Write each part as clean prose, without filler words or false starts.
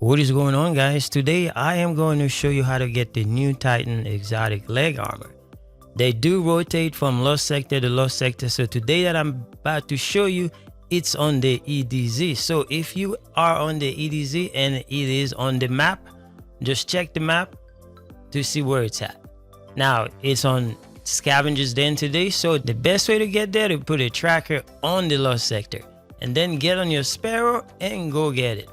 What is going on, guys? Today I am going to show you how to get the new Titan exotic leg armor. They do rotate from lost sector to lost sector, so today that I'm about to show you, it's on the EDZ. So if you are on the EDZ and it is on the map, just check the map to see where it's at. Now it's on Scavengers Den today, so the best way to get there is to put a tracker on the lost sector and then get on your Sparrow and go get it.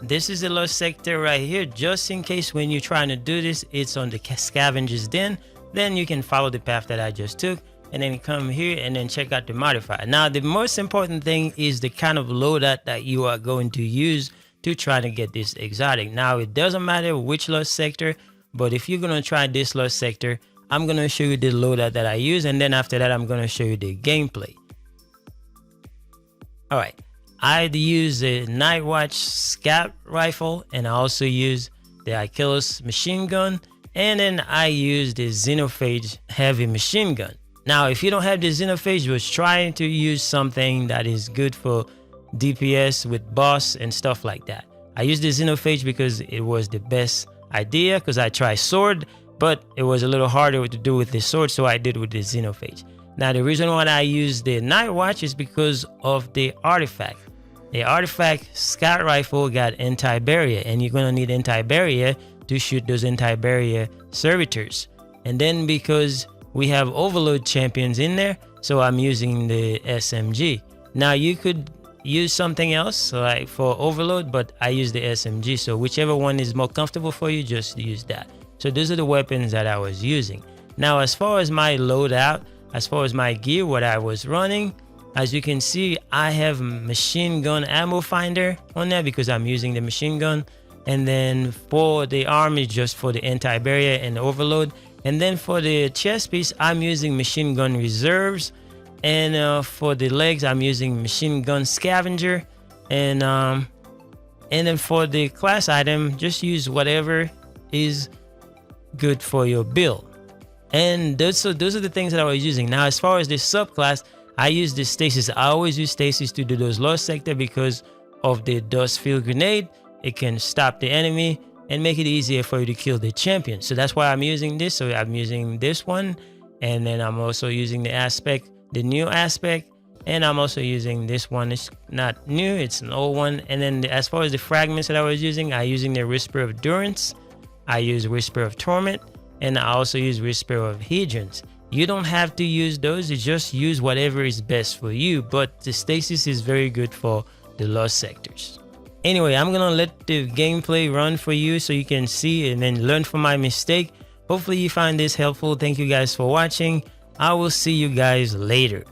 This is the lost sector right here, just in case when you're trying to do this, it's on the Scavengers Den. Then you can follow the path that I just took and then come here and then check out the modifier. Now the most important thing is the kind of loadout that you are going to use to try to get this exotic. Now it doesn't matter which lost sector, but if you're going to try this lost sector, I'm going to show you the loadout that I use, and then after that I'm going to show you the gameplay. Alright, I use the Night Watch scout rifle, and I also use the Achilles machine gun, and then I use the Xenophage heavy machine gun. Now if you don't have the Xenophage, was trying to use something that is good for DPS with boss and stuff like that. I used the Xenophage because it was the best idea, because I tried sword, but it was a little harder to do with the sword, so I did with the Xenophage. Now the reason why I use the Night Watch is because of the artifact. The artifact scout rifle got anti-barrier, and you're gonna need anti-barrier to shoot those anti-barrier servitors. And then because we have overload champions in there, so I'm using the SMG. Now you could use something else like for overload, but I use the SMG, so whichever one is more comfortable for you, just use that. So those are the weapons that I was using. Now as far as my loadout, as far as my gear, what I was running, as you can see, I have machine gun ammo finder on there because I'm using the machine gun. And then for the arm, it's just for the anti-barrier and overload. And then for the chest piece, I'm using machine gun reserves. And for the legs, I'm using machine gun scavenger. And then for the class item, just use whatever is good for your build. And those are the things that I was using. Now, as far as the subclass, I use the stasis. I always use stasis to do those lost sector because of the dust field grenade. It can stop the enemy and make it easier for you to kill the champion. So that's why I'm using this. So I'm using this one, and then I'm also using the aspect, the new aspect, and I'm also using this one. It's not new, it's an old one. And then as far as the fragments that I was using, I using the Whisper of Durance, I use Whisper of Torment, and I also use Whisper of Hedrons. You don't have to use those, you just use whatever is best for you, but the stasis is very good for the lost sectors. Anyway, I'm gonna let the gameplay run for you so you can see and then learn from my mistake. Hopefully you find this helpful. Thank you guys for watching. I will see you guys later.